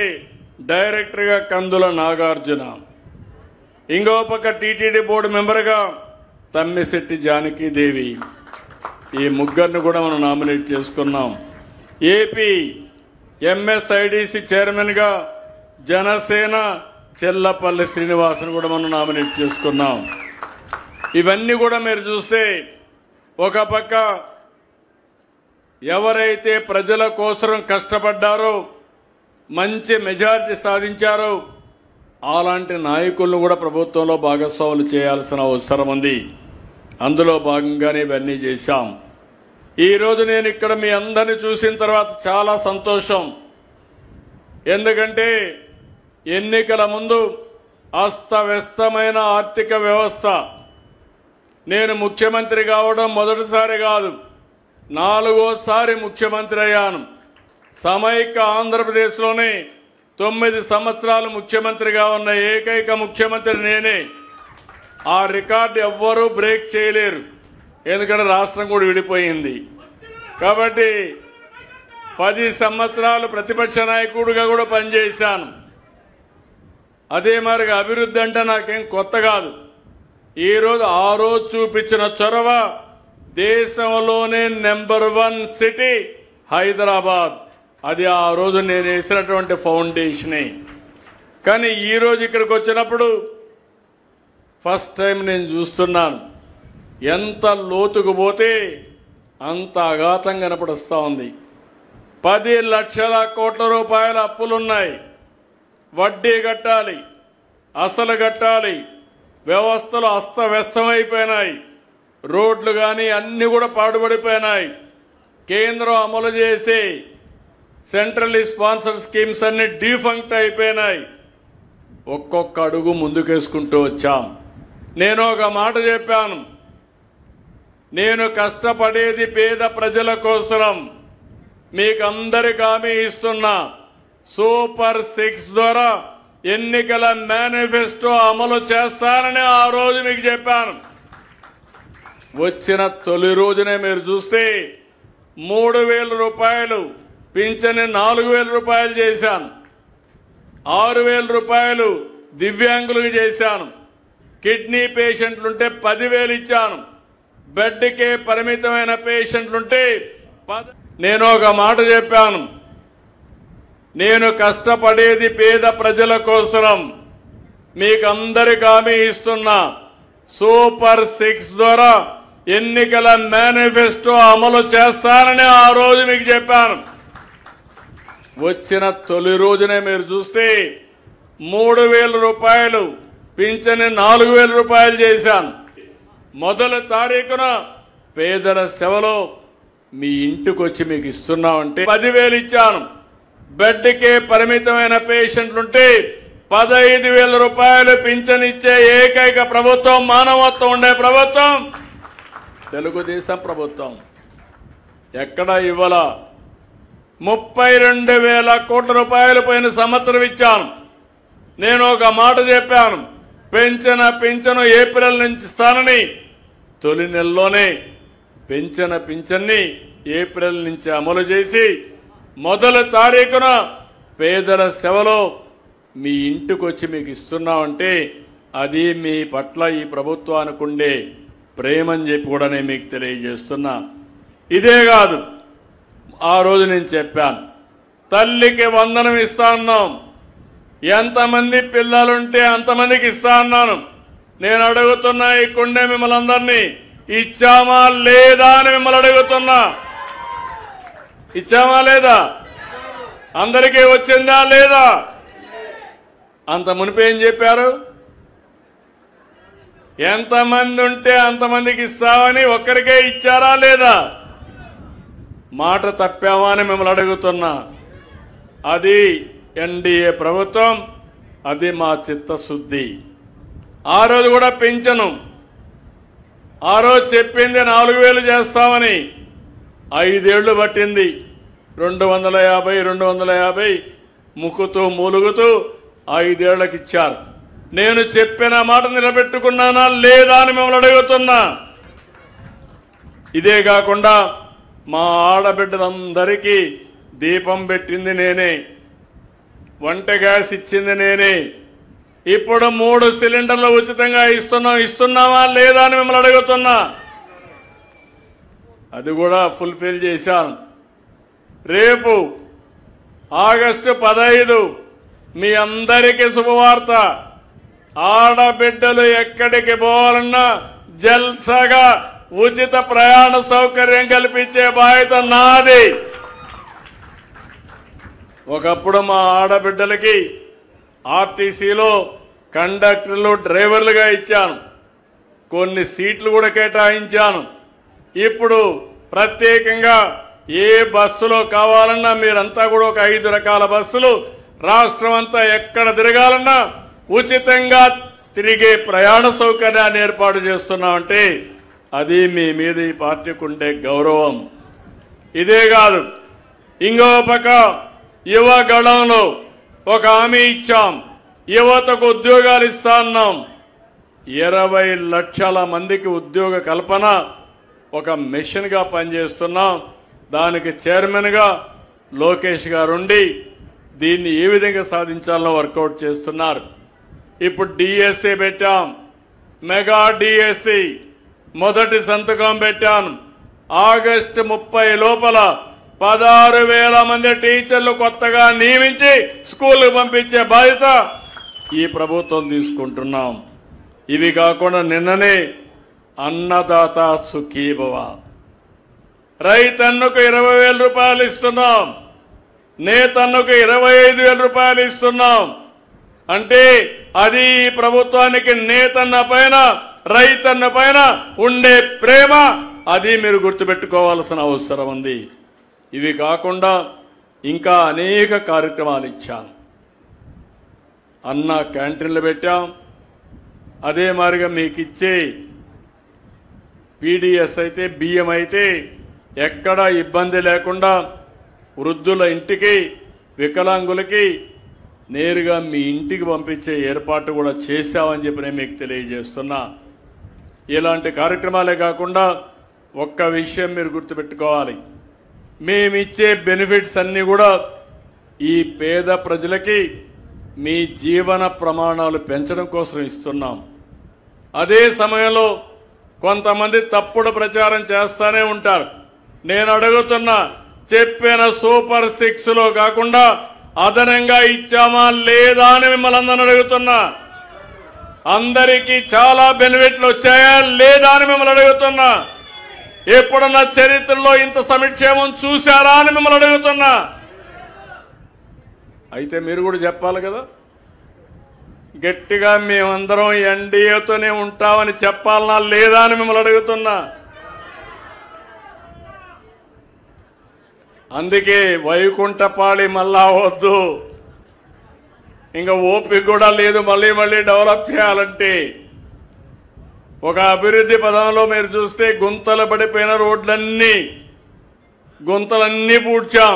డైరెక్టర్గా కందుల నాగార్జున, ఇంకో పక్క టీటీడీ బోర్డు మెంబర్గా తమ్మిశెట్టి జానకీదేవి. ఈ ముగ్గురిని కూడా మనం నామినేట్ చేసుకున్నాం. ఏపీ ఎంఎస్ఐడిసి చైర్మన్గా జనసేన చెల్లపల్లి శ్రీనివాసును కూడా మనం నామినేట్ చేసుకున్నాం. ఇవన్నీ కూడా మీరు చూస్తే ఒక పక్క ఎవరైతే ప్రజల కోసం కష్టపడ్డారో, మంచి మెజారిటీ సాధించారో అలాంటి నాయకులను కూడా ప్రభుత్వంలో భాగస్వాములు చేయాల్సిన అవసరం ఉంది. అందులో భాగంగానే ఇవన్నీ చేశాం. ఈరోజు నేను ఇక్కడ మీ అందరినీ చూసిన తర్వాత చాలా సంతోషం. ఎందుకంటే ఎన్నికల ముందు అస్తవ్యస్తమైన ఆర్థిక వ్యవస్థ, నేను ముఖ్యమంత్రి కావడం మొదటిసారి కాదు, 4వసారి ముఖ్యమంత్రి అయ్యాను. సమైక్య ఆంధ్రప్రదేశ్లోనే 9 సంవత్సరాలు ముఖ్యమంత్రిగా ఉన్న ఏకైక ముఖ్యమంత్రి నేనే. ఆ రికార్డు ఎవ్వరూ బ్రేక్ చేయలేరు, ఎందుకంటే రాష్ట్రం కూడా విడిపోయింది. కాబట్టి 10 సంవత్సరాలు ప్రతిపక్ష నాయకుడిగా కూడా పనిచేశాను. అదే మరిగా అభివృద్ధి అంటే నాకేం కొత్త కాదు. ఆ రోజు చూపించిన చొరవ, దేశంలోనే నెంబర్ 1 సిటీ హైదరాబాద్. అది ఆ రోజు నేను వేసినటువంటి ఫౌండేషనే. కానీ ఈరోజు ఇక్కడికి వచ్చినప్పుడు ఫస్ట్ టైం నేను చూస్తున్నాను, ఎంత లోతుకు పోతే అంత అఘాతం కనపడుస్తూ ఉంది. 10 లక్షల కోట్ల రూపాయల అప్పులున్నాయి. వడ్డీ కట్టాలి, అసలు కట్టాలి. వ్యవస్థలు అస్తవ్యస్తమైపోయినాయి. రోడ్లు కానీ అన్ని కూడా పాడుపడిపోయినాయి. కేంద్రం అమలు చేసే సెంట్రల్లీ స్పాన్సర్ స్కీమ్స్ అన్ని డీఫంక్ట్ అయిపోయినాయి. ఒక్కొక్క అడుగు ముందుకేసుకుంటూ వచ్చాం. నేను ఒక మాట చెప్పాను, నేను కష్టపడేది పేద ప్రజల కోసం. మీకందరికి హామీ ఇస్తున్నా, సూపర్ 6 ద్వారా ఎన్నికల మేనిఫెస్టో అమలు చేస్తానని ఆ రోజు మీకు చెప్పాను. వచ్చిన తొలి రోజునే మీరు చూస్తే 3,000 రూపాయలు పింఛని 4,000 రూపాయలు చేశాను. 6,000 రూపాయలు దివ్యాంగులకు చేశాను. కిడ్నీ పేషెంట్లుంటే 10,000 ఇచ్చాను. బెడ్కే పరిమితమైన పేషెంట్లుంటే నేను ఒక మాట చెప్పాను, నేను కష్టపడేది పేద ప్రజల కోసం. మీకందరికి హామీ ఇస్తున్నా, సూపర్ 6 ద్వారా ఎన్నికల మేనిఫెస్టో అమలు చేస్తానని ఆ రోజు మీకు చెప్పాను. వచ్చిన తొలి రోజునే మీరు చూస్తే 3,000 రూపాయలు పింఛని 4,000 రూపాయలు చేశాను. మొదటి తారీఖున పేదల సేవలో మీ ఇంటికి వచ్చి మీకు ఇస్తున్నామంటే 10,000 ఇచ్చాను. బెడ్కే పరిమితమైన పేషెంట్లుంటే 15,000 రూపాయలు పింఛన్ ఇచ్చే ఏకైక ప్రభుత్వం, మానవత్వం ఉండే ప్రభుత్వం తెలుగుదేశం ప్రభుత్వం. ఎక్కడ ఇవ్వాల 32,000 కోట్ల రూపాయలు పోయిన సంవత్సరం ఇచ్చాను. నేను ఒక మాట చెప్పాను, పింఛను ఏప్రిల్ నుంచి ఇస్తానని. తొలి నెలలోనే పింఛన్ని ఏప్రిల్ నుంచి అమలు చేసి మొదటి తారీఖున పేదల సేవలో మీ ఇంటికి వచ్చి మీకు ఇస్తున్నామంటే అది మీ పట్ల ఈ ప్రభుత్వానికి ఉండే ప్రేమని చెప్పి కూడా నేను మీకు తెలియజేస్తున్నా. ఇదే కాదు, ఆ రోజు నేను చెప్పాను, తల్లికి వందనం ఇస్తా అన్నాం. ఎంతమంది పిల్లలుంటే అంతమందికి ఇస్తా అన్నాను. నేను అడుగుతున్నా, ఇక్కడే మిమ్మల్ని అందరినీ ఇచ్చామా లేదా అని మిమ్మల్ని అడుగుతున్నా. ఇచ్చామా లేదా? అందరికీ వచ్చిందా లేదా? అంత మునిపి ఏం చెప్పారు? ఎంతమంది ఉంటే అంతమందికి ఇస్తామని ఒక్కరికే ఇచ్చారా లేదా? మాట తప్పామా అని మిమ్మల్ని అడుగుతున్నా. అది ఎన్డీఏ ప్రభుత్వం, అది మా చిత్తశుద్ధి. ఆ రోజు కూడా పింఛను ఆ రోజు చెప్పింది 4,000 చేస్తామని. 5 ఏళ్లు పట్టింది. 250 ముక్కుతూ మూలుగుతూ 5 ఏళ్లకు ఇచ్చారు. నేను చెప్పిన మాట నిలబెట్టుకున్నానా లేదా అని మిమ్మల్ని అడుగుతున్నా. ఇదే కాకుండా మా ఆడబిడ్డలందరికీ దీపం పెట్టింది నేనే, వంట గ్యాస్ ఇచ్చింది నేనే. ఇప్పుడు 3 సిలిండర్లు ఉచితంగా ఇస్తున్నామా లేదా అని మిమ్మల్ని అడుగుతున్నా. అది కూడా ఫుల్ఫిల్ చేశాను. రేపు ఆగస్టు 15 మీ అందరికీ శుభవార్త. ఆడబిడ్డలు ఎక్కడికి పోవాలన్నా జల్సాగా ఉచిత ప్రయాణ సౌకర్యం కల్పించే బాధ్యత నాది. ఒకప్పుడు మా ఆడబిడ్డలకి ఆర్టీసీలో కండక్టర్లు, డ్రైవర్లుగా ఇచ్చాను. కొన్ని సీట్లు కూడా కేటాయించాను. ఇప్పుడు ప్రత్యేకంగా ఏ బస్సులో కావాలన్నా మీరంతా కూడా ఒక 5 రకాల బస్సులు రాష్ట్రం అంతా ఎక్కడ తిరగాలన్నా ఉచితంగా తిరిగే ప్రయాణ సౌకర్యాన్ని ఏర్పాటు చేస్తున్నామంటే అది మీ మీద ఈ పార్టీకి ఉండే గౌరవం. ఇదే కాదు, ఇంకో పక్క యువగళంలో ఒక హామీ ఇచ్చాం. యువతకు ఉద్యోగాలు ఇస్తా అన్నాం. 20 లక్షల మందికి ఉద్యోగ కల్పన ఒక మిషన్గా పనిచేస్తున్నాం. దానికి చైర్మన్గా లోకేష్ గారుండి దీన్ని ఏ విధంగా సాధించాలో వర్కౌట్ చేస్తున్నారు. ఇప్పుడు డిఎస్సి పెట్టాం, మెగా డిఎస్సి మొదటి సంతకం పెట్టాను. ఆగస్టు 30 లోపల 16,000 మంది టీచర్లు కొత్తగా నియమించి స్కూల్కి పంపించే బాధ్యత ఈ ప్రభుత్వం తీసుకుంటున్నాం. ఇవి కాకుండా నిన్ననే అన్నదాత సుఖీభవ, రైతన్నకు 20,000 రూపాయలు ఇస్తున్నాం. నేతన్నకు 25,000 రూపాయలు ఇస్తున్నాం. అంటే అది ఈ ప్రభుత్వానికి నేతన్న పైన రైతన్న పైన ఉండే ప్రేమ, అది మీరు గుర్తుపెట్టుకోవాల్సిన అవసరం ఉంది. ఇవి కాకుండా ఇంకా అనేక కార్యక్రమాలు ఇచ్చాం. అన్న క్యాంటీన్లు పెట్టాం. అదే మాదిరిగా మీకు ఇచ్చే పీడిఎస్ అయితే బియ్యం అయితే ఎక్కడా ఇబ్బంది లేకుండా వృద్ధుల ఇంటికి వికలాంగులకి నేరుగా మీ ఇంటికి పంపించే ఏర్పాటు కూడా చేశామని చెప్పి నేను మీకు తెలియజేస్తున్నా. ఇలాంటి కార్యక్రమాలే కాకుండా ఒక్క విషయం మీరు గుర్తుపెట్టుకోవాలి. మేమిచ్చే బెనిఫిట్స్ అన్నీ కూడా ఈ పేద ప్రజలకి మీ జీవన ప్రమాణాలు పెంచడం కోసం ఇస్తున్నాం. అదే సమయంలో కొంతమంది తప్పుడు ప్రచారం చేస్తూనే ఉంటారు. నేను అడుగుతున్నా, చెప్పిన సూపర్ 6లో కాకుండా అదనంగా ఇచ్చామా లేదా అని మిమ్మల్ని అందరిని అడుగుతున్నా. అందరికీ చాలా బెనిఫిట్లు వచ్చాయా లేదా అని మిమ్మల్ని అడుగుతున్నా. ఎప్పుడన్నా చరిత్రలో ఇంత సంక్షేమం చూశారా అని మిమ్మల్ని అడుగుతున్నా. అయితే మీరు కూడా చెప్పాలి కదా, గట్టిగా మేమందరం ఎన్డీఏతోనే ఉంటామని చెప్పాలనా లేదా అని మిమ్మల్ని అడుగుతున్నా. అందుకే వైకుంఠపాళి మళ్ళా వద్దు, ఇంకా ఓపిక కూడా లేదు. మళ్ళీ మళ్ళీ డెవలప్ చేయాలంటే ఒక అభివృద్ధి పదంలో మీరు చూస్తే గుంతలు పడిపోయిన గుంతలన్నీ పూడ్చాం.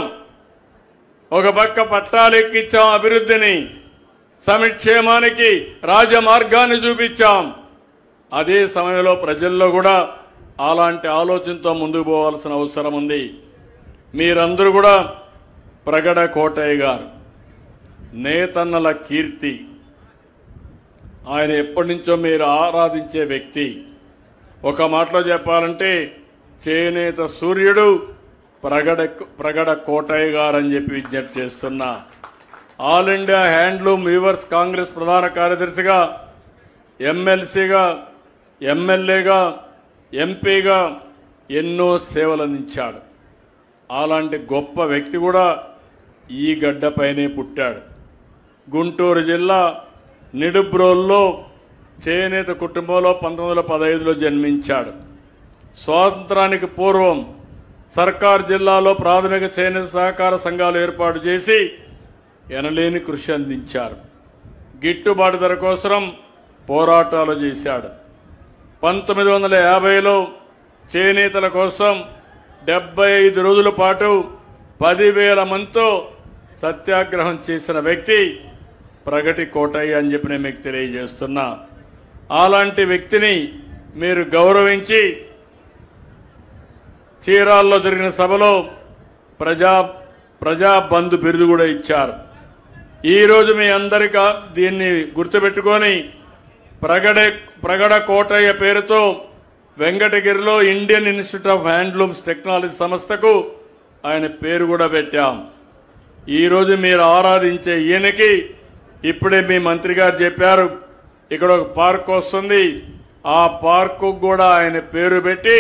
ఒక పక్క పట్టాలు ఎక్కించాం, అభివృద్ధిని సంక్షేమానికి రాజమార్గాన్ని చూపించాం. అదే సమయంలో ప్రజల్లో కూడా అలాంటి ఆలోచనతో ముందుకు పోవాల్సిన అవసరం ఉంది. మీరందరూ కూడా ప్రగడ కోటయ్య గారు నేతన్నల కీర్తి, ఆయన ఎప్పటి నుంచో మీరు ఆరాధించే వ్యక్తి. ఒక మాటలో చెప్పాలంటే చేనేత సూర్యుడు ప్రగడ కోటయ్య గారు అని చెప్పి విజ్ఞప్తి చేస్తున్నా. All India handloom weavers Congress ప్రధాన కార్యదర్శిగా, ఎమ్మెల్సీగా, ఎమ్మెల్యేగా, ఎంపీగా ఎన్నో సేవలు అందించాడు. అలాంటి గొప్ప వ్యక్తి కూడా ఈ గడ్డపైనే పుట్టాడు. గుంటూరు జిల్లా నిడుబ్రోల్లో చేనేత కుటుంబంలో 1915లో జన్మించాడు. స్వాతంత్రానికి పూర్వం సర్కార్ జిల్లాలో ప్రాథమిక చేనేత సహకార సంఘాలు ఏర్పాటు చేసి ఎనలేని కృషి అందించారు. గిట్టుబాటు ధర కోసం పోరాటాలు చేశాడు. 1950లో చేనేతల కోసం 75 రోజుల పాటు 10,000 మందితో సత్యాగ్రహం చేసిన వ్యక్తి ప్రగటి కోటయ్య అని చెప్పి నేను మీకు తెలియజేస్తున్నా. అలాంటి వ్యక్తిని మీరు గౌరవించి చీరాల్లో జరిగిన సభలో ప్రజా బంధు బిరుదు కూడా ఇచ్చారు. ఈరోజు మీ అందరికీ దీన్ని గుర్తుపెట్టుకొని ప్రగడ కోటయ్య పేరుతో వెంకటగిరిలో Indian institute of handlooms technology సంస్థకు ఆయన పేరు కూడా పెట్టాం. ఈరోజు మీరు ఆరాధించే ఈయనకి ఇప్పుడే మీ మంత్రి గారు చెప్పారు, ఇక్కడ ఒక పార్క్ వస్తుంది, ఆ పార్కు కూడా ఆయన పేరు పెట్టి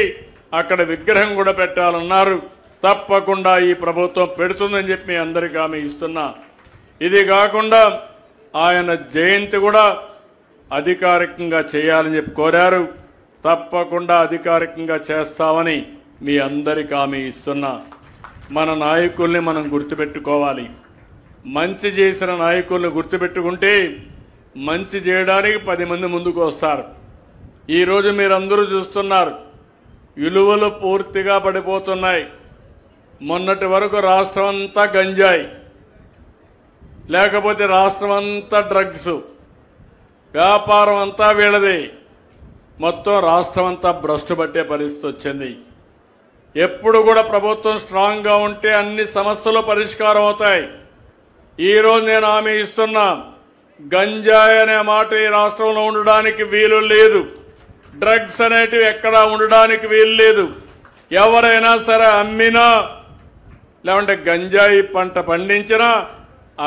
అక్కడ విగ్రహం కూడా పెట్టాలన్నారు. తప్పకుండా ఈ ప్రభుత్వం పెడుతుందని చెప్పి మీ అందరికీ హామీ ఇస్తున్నా. ఇది కాకుండా ఆయన జయంతి కూడా అధికారికంగా చేయాలని చెప్పి కోరారు. తప్పకుండా అధికారికంగా చేస్తామని మీ అందరికీ హామీ ఇస్తున్నా. మన నాయకుల్ని మనం గుర్తుపెట్టుకోవాలి. మంచి చేసిన నాయకుల్ని గుర్తుపెట్టుకుంటే మంచి చేయడానికి 10 మంది ముందుకు వస్తారు. ఈరోజు మీరందరూ చూస్తున్నారు, విలువలు పూర్తిగా పడిపోతున్నాయి. మొన్నటి వరకు రాష్ట్రం అంతా గంజాయి, లేకపోతే రాష్ట్రం అంతా డ్రగ్స్, వ్యాపారం అంతా వీళ్ళది. మొత్తం రాష్ట్రం అంతా భ్రష్టు పట్టే పరిస్థితి వచ్చింది. ఎప్పుడు కూడా ప్రభుత్వం స్ట్రాంగ్గా ఉంటే అన్ని సమస్యలు పరిష్కారం అవుతాయి. ఈరోజు నేను హామీ ఇస్తున్నా, గంజాయి అనే మాట ఈ రాష్ట్రంలో ఉండడానికి వీలు లేదు. డ్రగ్స్ అనేటివి ఎక్కడా ఉండడానికి వీలు లేదు. ఎవరైనా సరే అమ్మినా లేకుంటే గంజాయి పంట పండించినా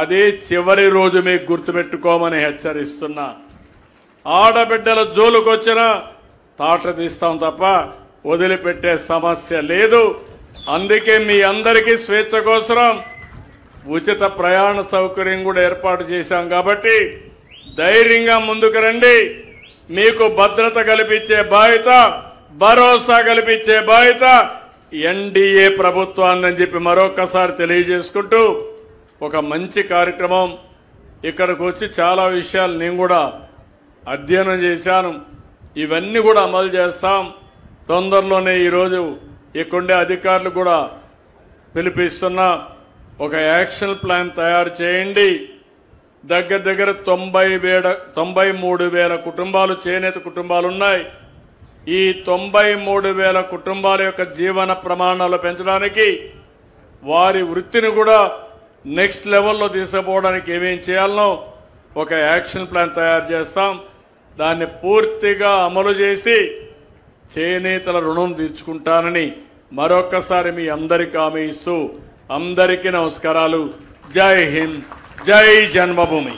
అదే చివరి రోజు మీకు గుర్తుపెట్టుకోమని హెచ్చరిస్తున్నా. ఆడబిడ్డల జోలుకొచ్చినా తాట తీస్తాం తప్ప వదిలిపెట్టే సమస్య లేదు. అందుకే మీ అందరికీ స్వేచ్ఛ కోసం ఉచిత ప్రయాణ సౌకర్యం కూడా ఏర్పాటు చేశాం కాబట్టి ధైర్యంగా ముందుకు రండి. మీకు భద్రత కల్పించే బాధ్యత, భరోసా కల్పించే బాధ్యత ఎన్డీఏ ప్రభుత్వాన్ని చెప్పి మరొకసారి తెలియజేసుకుంటూ ఒక మంచి కార్యక్రమం. ఇక్కడికి వచ్చి చాలా విషయాలు నేను కూడా అధ్యయనం చేశాను. ఇవన్నీ కూడా అమలు చేస్తాం. తొందరలోనే ఈరోజు ఇక్కడుండే అధికారులు కూడా పిలిపిస్తున్నా. ఒక యాక్షన్ ప్లాన్ తయారు చేయండి. దగ్గర 93,000 కుటుంబాలు, చేనేత కుటుంబాలు ఉన్నాయి. ఈ 93,000 కుటుంబాల యొక్క జీవన ప్రమాణాలు పెంచడానికి, వారి వృత్తిని కూడా నెక్స్ట్ లెవెల్లో తీసుకుపోవడానికి ఏమేం చేయాలనో ఒక యాక్షన్ ప్లాన్ తయారు చేస్తాం. దాన్ని పూర్తిగా అమలు చేసి చేనేతల రుణం తీర్చుకుంటానని మరొకసారి మీ అందరికీ హామీ ఇస్తూ అందరికీ నమస్కారాలు. జై హింద్, జై జన్మభూమి.